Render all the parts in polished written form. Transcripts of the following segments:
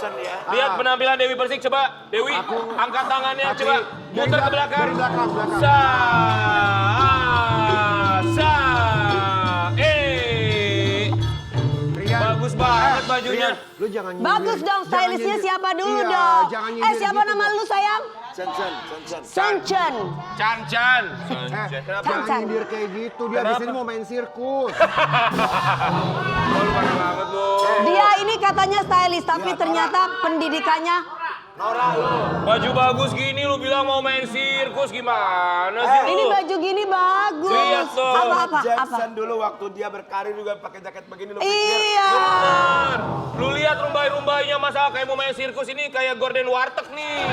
Jackson ya. Lihat penampilan Dewi Persik, coba. Dewi, angkat tangannya, coba. Muter ke belakang. Bagus banget bajunya. Lu jangan nyindir. Bagus dong, stylistnya siapa dulu Iya, dong? jangan nyindir Siapa gitu nama dong. lu sayang? Sen. Sencen. Chan. Jangan nyindir kayak gitu, dia di sini mau main sirkus. Oh, lu parah banget lu. Dia ini katanya stylist, tapi ternyata pendidikannya Nora lu. Baju bagus gini lu bilang mau main sirkus, gimana sih lu? ini baju gini bagus. Lihat tuh. Apa? Jackson dulu waktu dia berkarir juga pakai jaket begini lu pikir. Iya. Bener. Lu lihat rumbai-rumbainya masa kayak mau main sirkus ini kayak Gordon Warteg nih.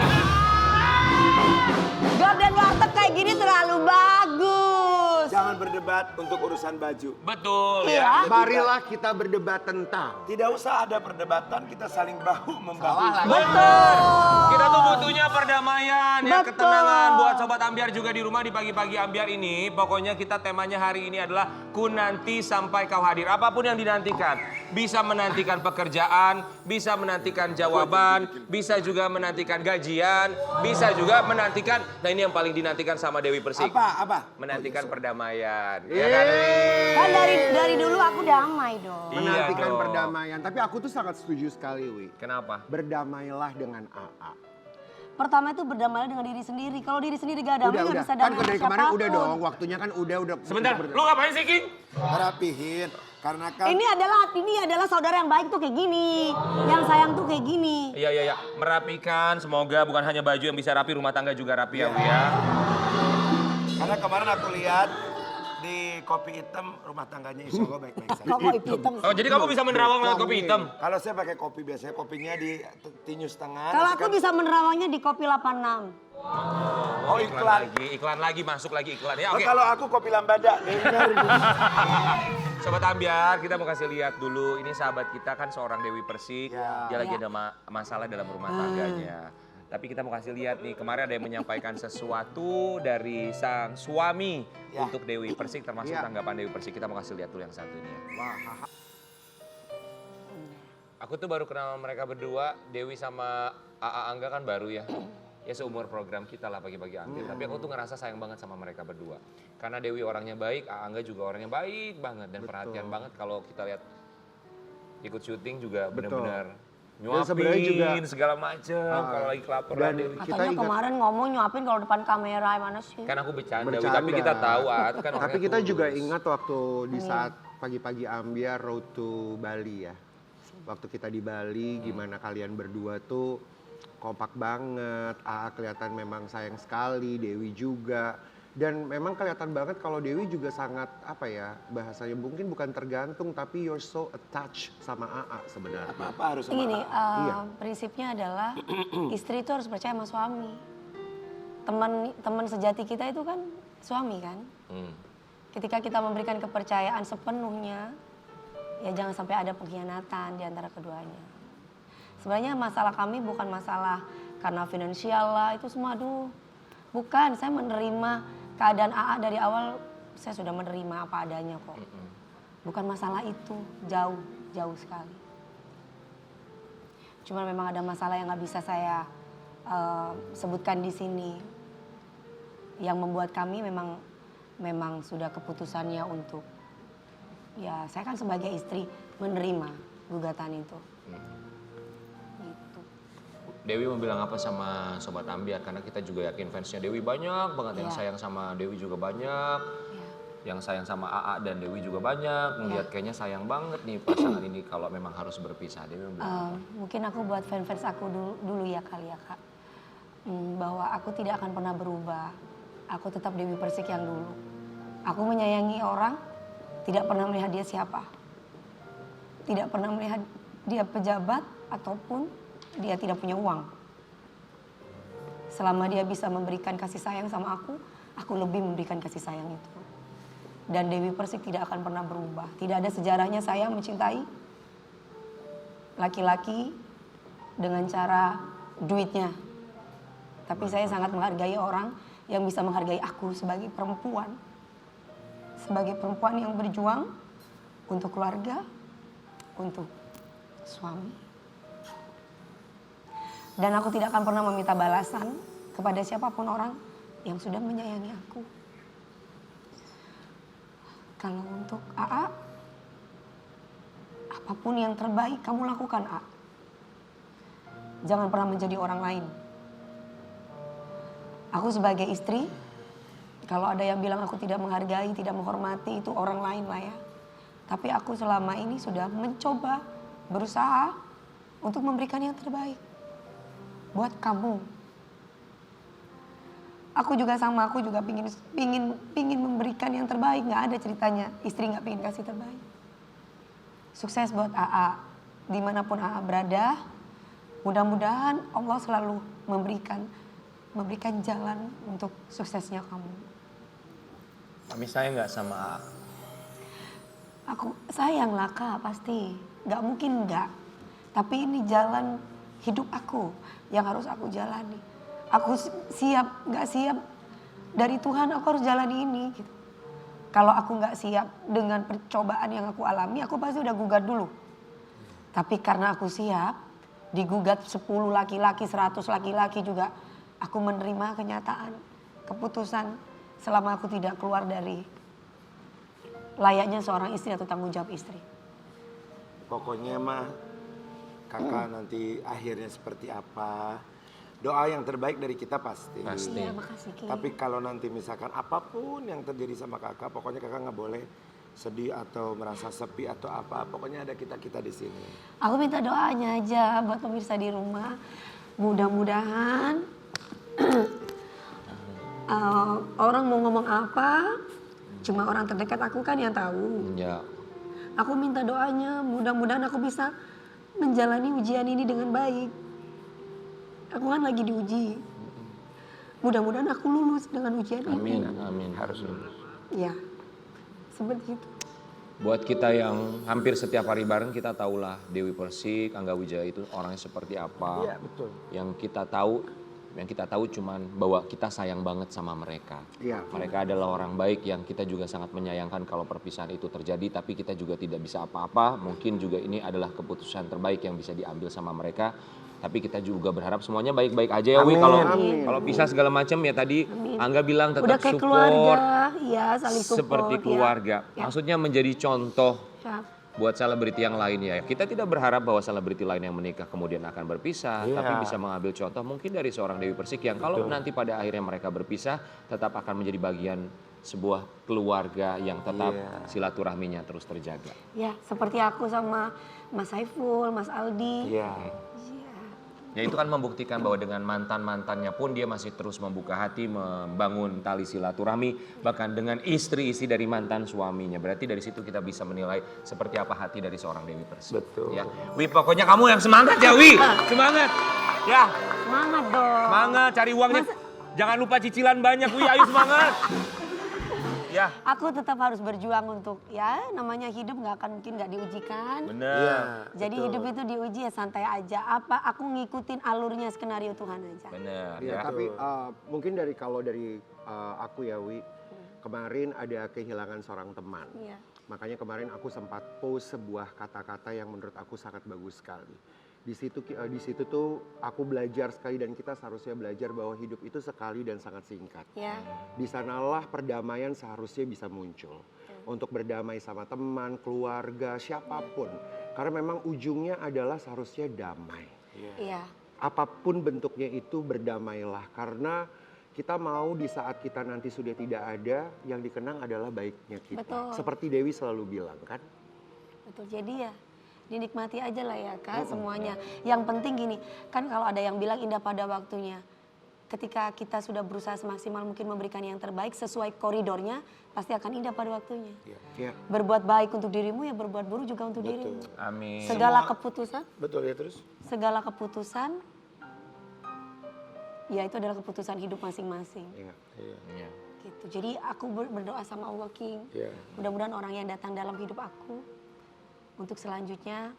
Gordon Warteg kayak gini terlalu bagus. Jangan berdebat untuk urusan baju. Betul Iya. ya. Marilah kita berdebat tentang. Tidak usah ada perdebatan, kita saling bahu-membahu. Betul. Kita tuh butuhnya perdamaian ya, Betul. ketenangan buat Sobat Ambiar juga di rumah di pagi-pagi Ambiar ini. Pokoknya kita temanya hari ini adalah ku nanti sampai kau hadir. Apapun yang dinantikan. Bisa menantikan pekerjaan, bisa menantikan jawaban, bisa juga menantikan gajian, bisa juga menantikan, nah ini yang paling dinantikan sama Dewi Persik. Apa? Menantikan perdamaian. Ya kan? Kan dari dulu aku damai dong. Iya Menantikan dong. perdamaian. Tapi aku tuh sangat setuju sekali, Wi. Kenapa? Berdamailah dengan AA. Pertama itu berdamai dengan diri sendiri. Kalau diri sendiri gak damai, Udah. gak bisa Kan damai dari sama kemarin siapapun. udah dong. Waktunya kan udah. Sebentar, lu ngapain sih King? Rapihin. Karena kan Ini adalah saudara yang baik tuh kayak gini. Yang sayang tuh kayak gini. Iya. Merapikan, semoga bukan hanya baju yang bisa rapi, rumah tangga juga rapi ya, Bu ya. karena kemarin aku lihat di kopi hitam rumah tangganya insya Allah baik-baik saja. Kok hitam? Oh, jadi kamu bisa menerawang lewat kopi hitam? Kalau saya pakai kopi biasanya kopinya ditinju setengah. Kalau nanti aku kan- bisa menerawangnya di kopi 86. Oh iklan. Iklan lagi, masuk lagi iklan ya. Oh, Oke. kalau aku kopi lambada. Sobat Ambiar, kita mau kasih lihat dulu. Ini sahabat kita kan seorang Dewi Persik. Ya. Dia lagi Ya. ada masalah dalam rumah tangganya. Tapi kita mau kasih lihat nih, kemarin ada yang menyampaikan sesuatu dari sang suami Ya. untuk Dewi Persik, termasuk Ya. tanggapan Dewi Persik. Kita mau kasih lihat dulu yang satu ini ya. Wah, Aku tuh baru kenal mereka berdua, Dewi sama AA Angga kan baru ya. Ya seumur program kita lah pagi-pagi Ambiar. Tapi aku tuh ngerasa sayang banget sama mereka berdua. Karena Dewi orangnya baik, AA Angga juga orangnya baik banget. Dan perhatian banget kalau kita lihat ikut syuting juga benar-benar sebenarnya juga- nyuapin segala macem. Kalau lagi kelaparan dan Dewi. kita Katanya ingat- kemarin ngomong nyuapin kalau depan kamera, mana sih? Kan aku bercanda, Wi, Bercanda. tapi kita tahu kan Tapi orangnya kita juga tulus. ingat waktu di saat pagi-pagi Ambiar road to Bali ya. Waktu kita di Bali, gimana kalian berdua tuh kompak banget. AA kelihatan memang sayang sekali, Dewi juga. Dan memang kelihatan banget kalau Dewi juga sangat apa ya bahasanya mungkin bukan tergantung tapi you're so attached sama AA sebenarnya. Apa harus sama Gini, Iya. prinsipnya adalah istri itu harus percaya sama suami. Teman sejati kita itu kan suami kan. Ketika kita memberikan kepercayaan sepenuhnya, ya jangan sampai ada pengkhianatan di antara keduanya. Sebenarnya masalah kami bukan masalah karena finansial lah, itu semua aduh. Bukan, saya menerima keadaan AA dari awal, saya sudah menerima apa adanya kok. Bukan masalah itu, jauh sekali. Cuma memang ada masalah yang nggak bisa saya sebutkan di sini. Yang membuat kami memang sudah keputusannya untuk, ya saya kan sebagai istri menerima gugatan itu. Gitu. Dewi mau bilang apa sama Sobat Ambiar? Karena kita juga yakin fansnya Dewi banyak banget. Yang Iya. sayang sama Dewi juga banyak. Ya. Yang sayang sama AA dan Dewi juga banyak. Ngeliat kayaknya sayang banget nih pasangan ini kalau memang harus berpisah. Dewi mau bilang apa? Mungkin aku buat fans aku dulu ya kali ya Kak. Bahwa aku tidak akan pernah berubah. Aku tetap Dewi Persik yang dulu. Aku menyayangi orang, tidak pernah melihat dia siapa. Tidak pernah melihat dia pejabat ataupun dia tidak punya uang. Selama dia bisa memberikan kasih sayang sama aku lebih memberikan kasih sayang itu. Dan Dewi Persik tidak akan pernah berubah. Tidak ada sejarahnya saya mencintai laki-laki dengan cara duitnya. Tapi saya sangat menghargai orang yang bisa menghargai aku sebagai perempuan. Sebagai perempuan yang berjuang untuk keluarga, untuk suami. Dan aku tidak akan pernah meminta balasan kepada siapapun orang yang sudah menyayangi aku. Kalau untuk AA, apapun yang terbaik kamu lakukan, A. Jangan pernah menjadi orang lain. Aku sebagai istri, kalau ada yang bilang aku tidak menghargai, tidak menghormati, itu orang lain lah ya. Tapi aku selama ini sudah mencoba, berusaha untuk memberikan yang terbaik buat kamu. Aku juga sama, aku juga pingin memberikan yang terbaik. Nggak ada ceritanya istri nggak pingin kasih terbaik. Sukses buat AA, dimanapun AA berada. Mudah-mudahan Allah selalu memberikan jalan untuk suksesnya kamu. Kami sayang nggak sama AA? Aku sayang lah Kak, pasti. Nggak mungkin nggak. Tapi ini jalan hidup aku yang harus aku jalani. Aku siap, nggak siap. Dari Tuhan aku harus jalani ini. Gitu. Kalau aku nggak siap dengan percobaan yang aku alami, aku pasti udah gugat dulu. Tapi karena aku siap, digugat 10 laki-laki, 100 laki-laki juga, aku menerima kenyataan, keputusan selama aku tidak keluar dari layaknya seorang istri atau tanggung jawab istri. Pokoknya mah kakak nanti akhirnya seperti apa, doa yang terbaik dari kita pasti. Pasti. Iya, makasih Ki. Tapi kalau nanti misalkan apapun yang terjadi sama kakak, pokoknya kakak nggak boleh sedih atau merasa sepi atau apa. Pokoknya ada kita-kita di sini. Aku minta doanya aja buat pemirsa di rumah. Mudah-mudahan orang mau ngomong apa, cuma orang terdekat aku kan yang tahu. Ya. Aku minta doanya, mudah-mudahan aku bisa menjalani ujian ini dengan baik. Aku kan lagi diuji. Mudah-mudahan aku lulus dengan ujian Amin, ini. amin. Harus lulus. Ya, seperti itu. Buat kita yang hampir setiap hari bareng, kita tahulah Dewi Persik, Angga Wijaya itu orangnya seperti apa. Iya betul. Yang kita tahu cuman bahwa kita sayang banget sama mereka. Iya. Mereka adalah orang baik yang kita juga sangat menyayangkan kalau perpisahan itu terjadi, tapi kita juga tidak bisa apa-apa. Mungkin juga ini adalah keputusan terbaik yang bisa diambil sama mereka. Tapi kita juga berharap semuanya baik-baik aja ya Wi. Kalau pisah segala macam ya tadi Angga bilang tetap Udah kayak support. keluarga, ya saling support. Seperti keluarga. Ya. Maksudnya menjadi contoh Ya. buat selebriti yang lain ya. Kita tidak berharap bahwa selebriti lain yang menikah kemudian akan berpisah, tapi bisa mengambil contoh mungkin dari seorang Dewi Persik yang kalau nanti pada akhirnya mereka berpisah tetap akan menjadi bagian sebuah keluarga yang tetap silaturahminya terus terjaga. Ya, seperti aku sama Mas Saiful, Mas Aldi. Iya. Ya itu kan membuktikan bahwa dengan mantan-mantannya pun dia masih terus membuka hati, membangun tali silaturahmi, bahkan dengan istri-istri dari mantan suaminya. Berarti dari situ kita bisa menilai seperti apa hati dari seorang Dewi Persik. Betul. Ya, Wi pokoknya kamu yang semangat ya Wi, semangat. Ya, Semangat dong. semangat cari uangnya. Jangan lupa cicilan banyak Wi, ayo semangat. Ya, Aku tetap harus berjuang untuk ya namanya hidup nggak akan mungkin nggak diujikan. benar. Iya. Jadi hidup itu diuji ya santai aja. Apa aku ngikutin alurnya skenario Tuhan aja. Benar Ya, ya. tapi mungkin kalau dari aku ya Wi, kemarin ada kehilangan seorang teman. Iya. Makanya kemarin aku sempat post sebuah kata-kata yang menurut aku sangat bagus sekali. Di situ tuh aku belajar sekali dan kita seharusnya belajar bahwa hidup itu sekali dan sangat singkat. Ya. Di sanalah perdamaian seharusnya bisa muncul. Untuk berdamai sama teman, keluarga, siapapun. Karena memang ujungnya adalah seharusnya damai. Iya. Apapun bentuknya itu berdamailah. Karena kita mau di saat kita nanti sudah tidak ada, yang dikenang adalah baiknya kita. Betul. Seperti Dewi selalu bilang kan. Betul, jadi ya dinikmati aja lah ya Kak semuanya. Yang penting gini, kan kalau ada yang bilang indah pada waktunya. Ketika kita sudah berusaha semaksimal mungkin memberikan yang terbaik sesuai koridornya, pasti akan indah pada waktunya. Ya. Berbuat baik untuk dirimu ya berbuat buruk juga untuk dirimu. Amin. Segala keputusan, Betul ya terus. segala keputusan, ya itu adalah keputusan hidup masing-masing. Iya. Ya. Gitu. Jadi aku berdoa sama Allah King. Iya. Mudah-mudahan orang yang datang dalam hidup aku untuk selanjutnya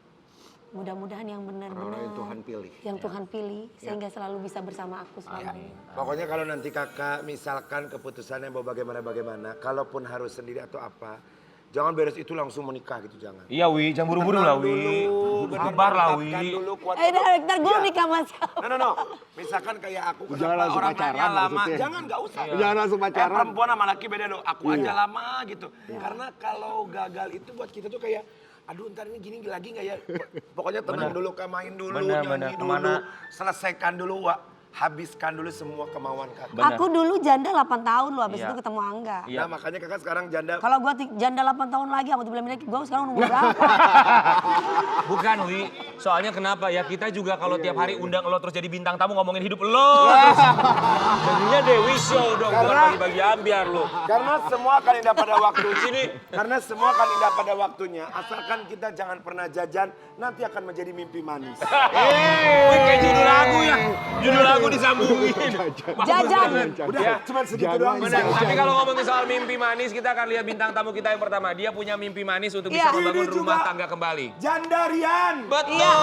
mudah-mudahan yang Orang benar-benar yang Tuhan pilih. yang Tuhan pilih sehingga selalu bisa bersama aku selamanya. Pokoknya kalau nanti kakak misalkan keputusannya mau bagaimana-bagaimana, kalaupun harus sendiri atau apa, Jangan beres itu langsung menikah gitu, jangan. Iya Wi, jangan buru-buru lah Wi. Sabar lah Wi. Ntar gue nikah mas. No. Misalkan kayak aku Jangan kenapa langsung orang pacaran nanya lama. maksudnya. Jangan, nggak usah. Jangan langsung pacaran. Perempuan sama laki beda loh. Aku aja lama gitu. Karena kalau gagal itu buat kita tuh kayak aduh ntar ini gini lagi nggak ya? Pokoknya tenang dulu, main dulu, nyanyi dulu, selesaikan dulu, habiskan dulu semua kemauan kakak. Aku dulu janda 8 tahun loh, habis itu ketemu Angga. Nah makanya kakak sekarang janda. Kalau gue janda 8 tahun lagi, aku bilang gue sekarang umur berapa? Bukan Wi, soalnya kenapa ya kita juga kalau tiap hari undang lo terus jadi bintang tamu ngomongin hidup lo. Terus jadinya Dewi Show dong, bukan bagi-bagi ambiar lo. Karena semua akan indah pada waktu sini. Karena semua akan indah pada waktunya. Asalkan kita jangan pernah jajan, nanti akan menjadi mimpi manis. Wih, kayak judul lagu ya, judul lagu disambungin. Jajan. Udah, cuma segitu doang. Benar. Tapi kalau ngomongin soal mimpi manis, kita akan lihat bintang tamu kita yang pertama. Dia punya mimpi manis untuk bisa membangun Ini rumah juga tangga kembali. Janda Rian. Betul. Iya,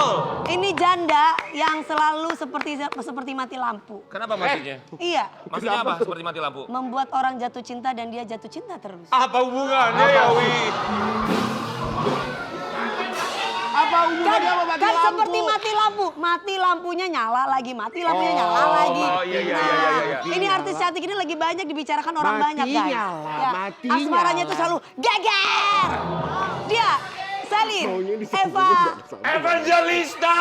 ini janda yang selalu seperti mati lampu. Kenapa maksudnya? Iya, Maksudnya apa? Seperti mati lampu? membuat orang jatuh cinta dan dia jatuh cinta terus. Apa hubungannya ya Wi? Apa hubungannya sama mati Kan lampu? seperti mati lampunya nyala lagi, mati lampunya nyala lagi. Oh, iya. Ini artis cantik ini lagi banyak dibicarakan orang Mati banyak guys. nyala, mati Asmaranya nyala. tuh selalu geger. Dia, Selin, Maunya disambungin Eva, bangsa. Evangelista!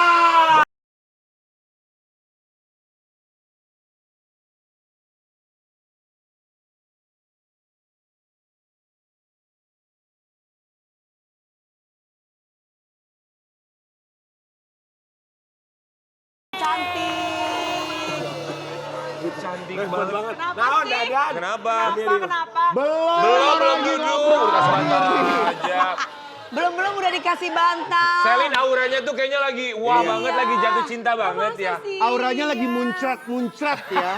cantik. Cantik Banget. banget. Nah, dadan. Kenapa? Kenapa? Belum duduk. Udah sebentar aja. Belum udah dikasih bantal. Selin auranya tuh kayaknya lagi wah banget, lagi jatuh cinta banget ya. Auranya lagi muncrat ya.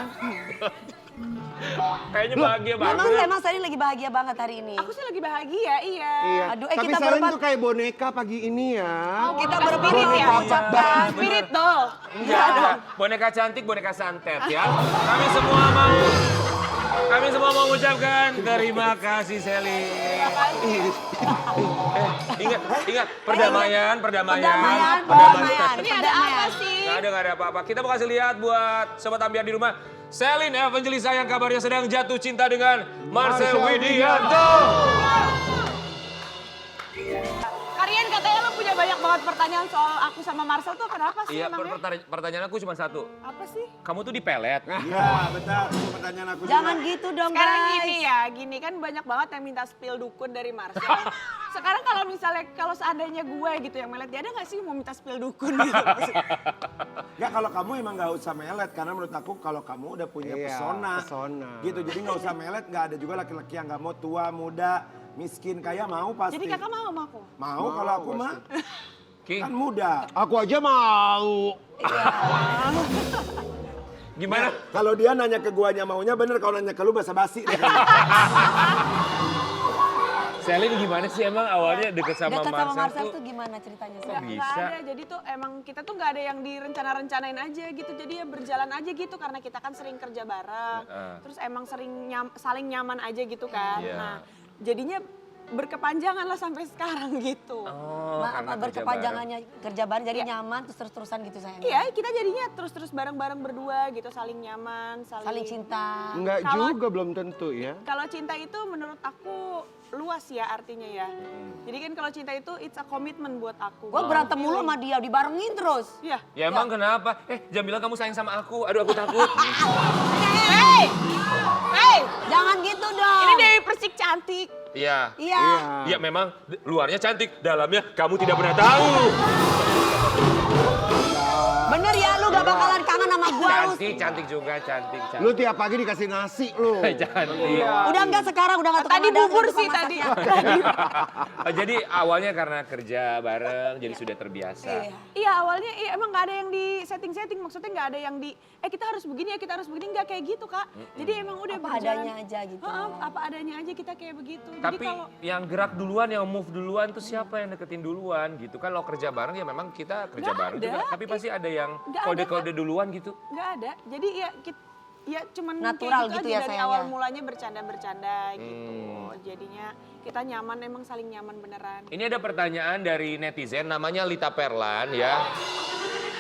Kayaknya bahagia banget. Memang Selin lagi bahagia banget hari ini. Aku sih lagi bahagia, iya. Iya. Aduh, Tapi kita Selin berempat- tuh kayak boneka pagi ini ya. Kita Spirit berpirit ya, mengucapkan. Spirit doll. Enggak ada. Boneka cantik, boneka santet ya. Kami semua mau mengucapkan terima kasih Selin. Ingat perdamaian. Perdamaian. Ini ada apa sih? Nggak ada apa-apa. Kita mau kasih lihat buat sobat ambiar di rumah. Selin Evangelista yang kabarnya sedang jatuh cinta dengan Marcel Widianto. Kalian katanya lo punya banyak banget pertanyaan soal aku sama Marcel tuh kenapa sih Iya, emangnya? pertanyaan aku cuma satu. Apa sih? Kamu tuh dipelet. Iya, betul. Itu pertanyaan aku Jangan juga. gitu dong Sekarang guys. gini ya, gini kan banyak banget yang minta spill dukun dari Marcel. Sekarang kalau seandainya gue gitu yang melet, dia ada gak sih mau minta spill dukun gitu? Ya kalau kamu emang nggak usah melet karena menurut aku kalau kamu udah punya Iya, pesona, pesona. gitu. Jadi nggak usah melet. Nggak ada juga laki-laki yang nggak mau tua, muda, miskin, kaya mau pasti. Jadi kakak mau sama aku? Mau kalau aku mah King, kan muda. Aku aja mau. gimana? Kalau dia nanya ke guanya maunya bener, kalau nanya ke lu basa-basi. Selin gimana sih emang awalnya deket sama Dekat sama Marcel Marcel tuh? tuh gimana ceritanya? Kok Sel? bisa? Nggak ada, jadi tuh emang kita tuh nggak ada yang direncana-rencanain aja gitu. Jadi ya berjalan aja gitu karena kita kan sering kerja bareng. Terus emang sering saling nyaman aja gitu kan. Iya. Nah jadinya berkepanjangan lah sampai sekarang gitu. Oh, karena Apa kerja berkepanjangannya kerja bareng jadi nyaman terus-terusan gitu sayang. Iya kita jadinya terus-terus bareng-bareng berdua gitu. Saling nyaman, Saling cinta. Enggak Kalau- juga belum tentu ya. Kalau cinta itu menurut aku luas ya artinya ya. Jadi kan kalau cinta itu it's a commitment buat aku. Gue berantem mulu sama dia, dibarengin terus. Iya. Ya emang kenapa? Jangan bilang kamu sayang sama aku. Aduh aku takut. Hey! Hey! Jangan gitu dong. Ini Dewi Persik cantik. Iya. Iya. Iya memang luarnya cantik, dalamnya kamu tidak pernah tahu. Bener ya lu gak bakalan kangen sama gue lu. Cantik juga, cantik. Lu tiap pagi dikasih nasi lu. Cantik. Udah enggak sekarang, udah gak tukang Tadi ada, bubur tukang sih tadi. masaknya. Jadi awalnya karena kerja bareng, jadi sudah terbiasa. Iya. Iya awalnya iya, emang gak ada yang di setting-setting. Maksudnya gak ada yang di kita harus begini ya, kita harus begini. Gak kayak gitu Kak. Jadi emang udah Apa berjalan. adanya aja gitu. Heeh, apa adanya aja kita kayak begitu. Jadi Tapi kalau yang gerak duluan, yang move duluan tuh siapa yang deketin duluan gitu kan? Kalau kerja bareng ya memang kita kerja Nggak bareng ada. juga. Tapi pasti ada yang Nggak ada, kode-kode duluan gitu. nggak ada. Jadi ya ya cuman Natural kayak gitu aja ya dari sayangnya. awal mulanya bercanda-bercanda gitu. Jadinya kita nyaman, emang saling nyaman beneran. Ini ada pertanyaan dari netizen namanya Lita Perlan ya.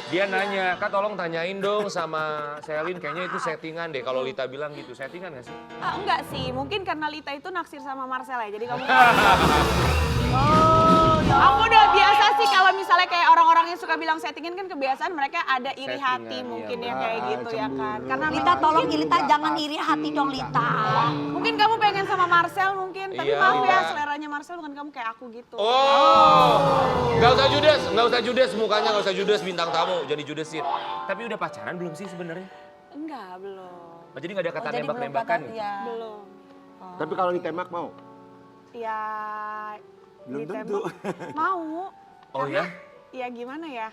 Dia nanya, Kak tolong tanyain dong sama Selin, kayaknya itu settingan deh. Kalau Lita bilang gitu, settingan gak sih? Ah, enggak sih, mungkin karena Lita itu naksir sama Marcel ya, jadi kamu aku udah biasa sih kalau misalnya kayak orang-orang yang suka bilang settingan kan kebiasaan mereka ada iri hati Settingan, mungkin iya, ya kayak gitu ya kan. Karena Lita memang tolong mungkin- Lita jangan iri hati dong Lita. mungkin kamu pengen sama Marcel mungkin, tapi Iya, maaf ya Lita. seleranya Marcel bukan kamu kayak aku gitu. Oh, gak usah judes mukanya, gak usah judes bintang tamu, jadi judesin. Tapi udah pacaran belum sih sebenarnya? Enggak, belum. Oh, jadi gak ada kata Jadi belum nembak-nembakan? patah, gitu? ya. Belum. Tapi kalau ditembak mau? Ya Belum ditembak. tentu. Mau. Oh ya? Ya gimana ya?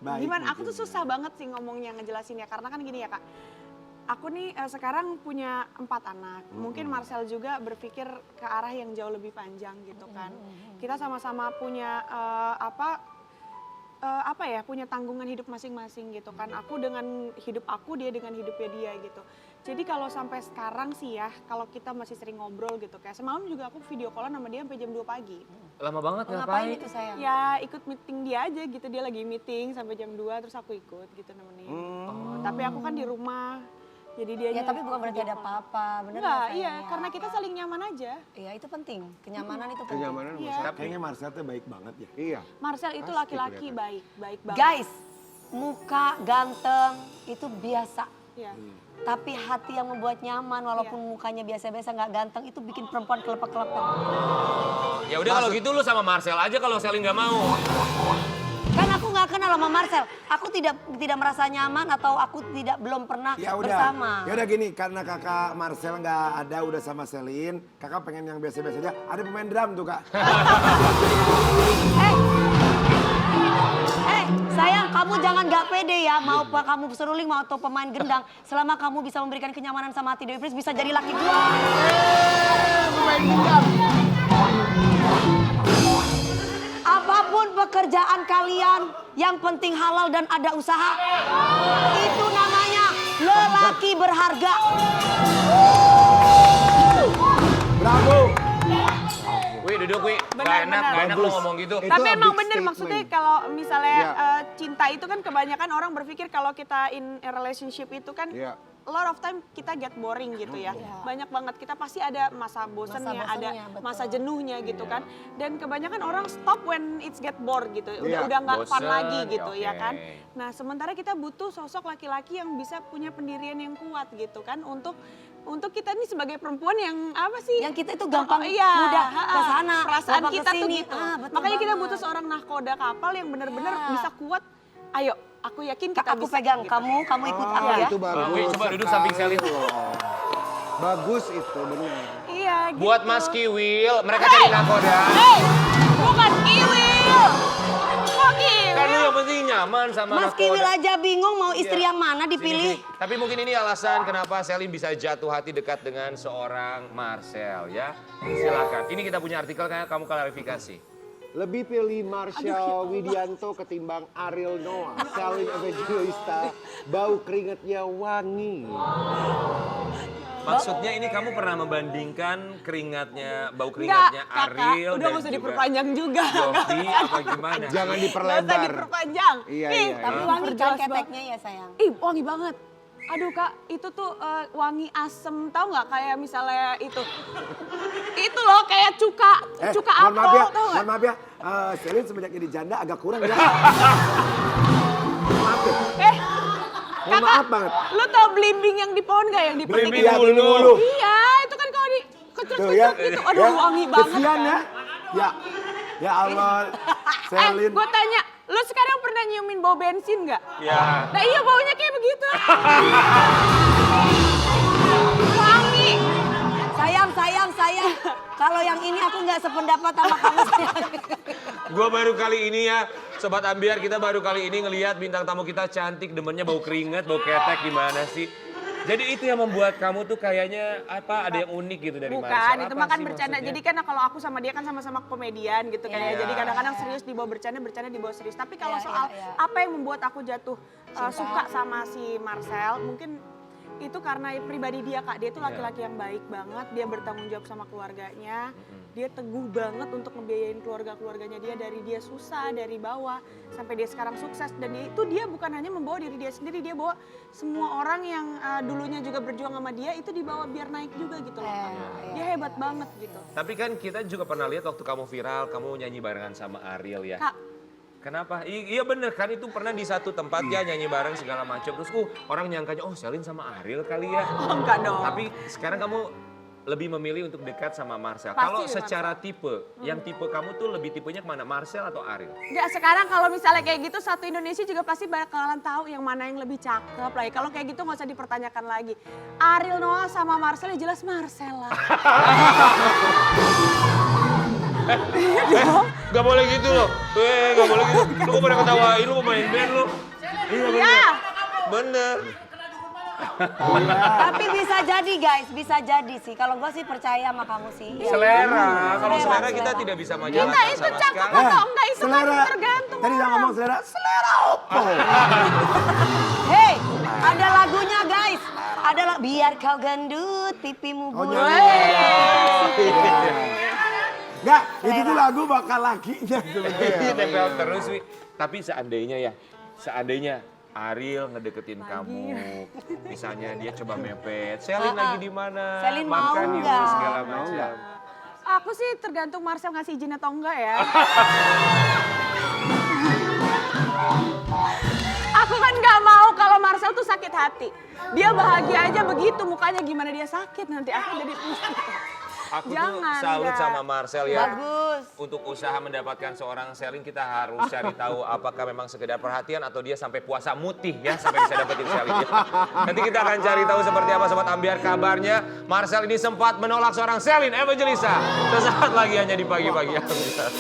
Baik Gimana? Aku tuh mungkin. susah banget sih ngomongnya ngejelasinnya karena kan gini ya Kak. Aku nih sekarang punya 4 anak. Mungkin Marcel juga berpikir ke arah yang jauh lebih panjang gitu kan. Kita sama-sama punya apa ya? Punya tanggungan hidup masing-masing gitu kan. Aku dengan hidup aku, dia dengan hidupnya dia gitu. Jadi kalau sampai sekarang sih ya, kalau kita masih sering ngobrol gitu kayak semalam juga aku video callan sama dia sampai jam 2 pagi. Lama banget Ngapain ngapain? itu sayang? Ya ikut meeting dia aja gitu, dia lagi meeting sampai jam 2 terus aku ikut gitu nemenin. Tapi aku kan di rumah, jadi dia Ya tapi bukan berarti ada apa-apa, bener Enggak, nggak, sayang? iya Ya. karena kita saling nyaman aja. Iya itu penting, kenyamanan itu penting. Kenyamanan Iya. Mas. Kayaknya Marcel tuh baik banget ya. Iya. Marcel itu Pasti laki-laki kelihatan. baik banget. Guys, muka ganteng itu biasa. Iya. Tapi hati yang membuat nyaman walaupun mukanya biasa-biasa nggak ganteng itu bikin perempuan kelepek-kelepek. Ya udah kalau gitu lu sama Marcel aja kalau Selin nggak mau. Kan aku nggak kenal sama Marcel. Aku tidak merasa nyaman atau aku belum pernah Ya udah. bersama. Ya udah gini, karena kakak Marcel nggak ada udah sama Selin, kakak pengen yang biasa-biasa aja. Ada pemain drum tuh kak. Sayang, kamu jangan gak pede ya. Mau kamu seruling, mau atau pemain gendang. Selama kamu bisa memberikan kenyamanan sama hati Dewi Pris, bisa jadi laki gua. Pemain gendang. Apapun pekerjaan kalian, yang penting halal dan ada usaha. Itu namanya lelaki berharga. Bravo. Wih duduk wih, gak Benar, enak, benar. gak enak lu Bagus. ngomong gitu. Itu Tapi a emang big bener statement. maksudnya kalau misalnya Iya. cinta itu kan kebanyakan orang berpikir kalau kita in a relationship itu kan Iya. a lot of time kita get boring gitu ya. Banyak banget kita pasti ada masa bosennya, Masa ada bosennya, betul. masa jenuhnya gitu kan. Dan kebanyakan orang stop when it's get bored gitu. Iya. Udah nggak fun Bosen, lagi gitu ya ya kan. oke. Nah, sementara kita butuh sosok laki-laki yang bisa punya pendirian yang kuat gitu kan untuk kita nih sebagai perempuan yang apa sih? Yang kita itu gampang iya, mudah ke sana, perasaan gampang kita tuh kesini. gitu. Betul Makanya kita banget. butuh seorang nahkoda kapal yang benar-benar Iya. bisa kuat. Ayo, aku yakin kita Aku bisa. pegang gitu. kamu ikut aku Ah, ya. itu bagus. Wih, coba duduk samping Selin. Bagus itu benar. Iya, gitu. Buat Mas Kiwil, mereka cari nakoda. Hey, bukan Kiwil. Kok Kiwil? Kan lu yang penting nyaman sama Mas nakoda. Kiwil aja bingung mau istri yang mana Sini, dipilih. sini. Tapi mungkin ini alasan kenapa Selin bisa jatuh hati dekat dengan seorang Marcel ya. Silakan. Ini kita punya artikel kayak kamu klarifikasi. Lebih pilih Marshall Widianto ketimbang Ariel Noah. Selin Evangelista, bau keringatnya wangi. Maksudnya ini kamu pernah membandingkan keringatnya, bau Enggak, keringatnya Kakak. Ariel Udah dan nggak usah juga diperpanjang juga. Yofi apa gimana? Jangan Nggak usah diperlebar. diperpanjang. Iya, Ih, iya, tapi iya. wangi Kan jelas banget. keteknya ya sayang. Ih, wangi banget. Aduh Kak, itu tuh wangi asem, tahu nggak kayak misalnya itu. Itu loh kayak cuka Mohon maaf apel, ya, tau nggak? mohon maaf ya. Selin semenjak jadi janda agak kurang ya. Maaf ya. Mohon Kakak, maaf banget. lu tau belimbing yang di pohon nggak yang dipetik? Belimbing Iya, dulu. ini mulu. Iya, itu kan kalau di Tuh kecut-kecut ya. gitu. Aduh, wangi banget Kesian kan. ya. Ya. Ya Allah. Selin. Gue tanya, lu sekarang pernah nyiumin bau bensin nggak? Ya. Nah iya baunya kayak begitu. Wangi. Sayang. Kalau yang ini aku nggak sependapat sama kamu sayang. Gua baru kali ini ya, Sobat Ambiar, kita baru kali ini ngelihat bintang tamu kita cantik, demennya bau keringat, bau ketek gimana sih? Jadi itu yang membuat kamu tuh kayaknya apa ada yang unik gitu dari Marcel. Bukan, itu Apa makan sih bercanda. maksudnya? Jadi kan kalau aku sama dia kan sama-sama komedian gitu kan ya. Iya. Jadi kadang-kadang serius dibawa bercanda dibawa serius. Tapi kalau Iya, soal iya, iya. apa yang membuat aku jatuh suka sama si Marcel, mungkin itu karena pribadi dia Kak, dia itu laki-laki yang baik banget, dia bertanggung jawab sama keluarganya, dia teguh banget untuk ngebiayain keluarganya dia dari dia susah, dari bawah sampai dia sekarang sukses dan dia bukan hanya membawa diri dia sendiri, dia bawa semua orang yang dulunya juga berjuang sama dia itu dibawa biar naik juga gitu loh Kak. Dia hebat banget gitu. Tapi kan kita juga pernah lihat waktu kamu viral, kamu nyanyi barengan sama Ariel ya. Kak, Kenapa? Iya bener kan itu pernah di satu tempat ya nyanyi bareng segala macam. Terus orang nyangkanya oh Selin sama Ariel kali ya. oh, enggak dong. Tapi sekarang kamu lebih memilih untuk dekat sama Marcel. Pasti Kalau sama secara tipe, yang tipe kamu tuh lebih tipenya kemana? Marcel atau Ariel? Enggak, sekarang kalau misalnya kayak gitu satu Indonesia juga pasti bakalan tahu yang mana yang lebih cakep lah. Kalau kayak gitu nggak usah dipertanyakan lagi. Ariel Noah sama Marcel ya jelas Marcel lah. Gak boleh gitu loh. Gak boleh gitu. Lu kok pada ketawain, lu mau main band lu. Iya bener. Bener. Tapi bisa jadi guys, bisa jadi sih. Kalau gue sih percaya sama kamu sih. Ya. Selera. Kalau Selera, selera kita selera. tidak bisa Kita majalah itu sama cakep sekali. atau enggak itu kan Selera. tergantung Tadi udah orang. ngomong selera opo. Hei, ada lagunya guys. Ada biar kau gendut, pipimu Oh, bulat. Enggak, itu tuh lagu bakal lakinya sebenarnya. Iya tempel terus Wi. Tapi seandainya Ariel ngedeketin kamu, misalnya dia coba mepet, Selin lagi di mana? Selin mau Makan yuk, nggak? segala macam. Aku sih tergantung Marcel ngasih izin atau enggak ya. Aku kan nggak mau kalau Marcel tuh sakit hati. Dia bahagia aja begitu, mukanya gimana dia sakit nanti aku jadi Aku Jangan, tuh salut enggak. sama Marcel ya. Bagus. Untuk usaha mendapatkan seorang Selin kita harus cari tahu apakah memang sekedar perhatian atau dia sampai puasa mutih ya sampai bisa dapetin Selin. Ya. Nanti kita akan cari tahu seperti apa Sobat Ambiar kabarnya. Marcel ini sempat menolak seorang Selin Evangelista. Sesaat lagi hanya di pagi-pagi Ambiar.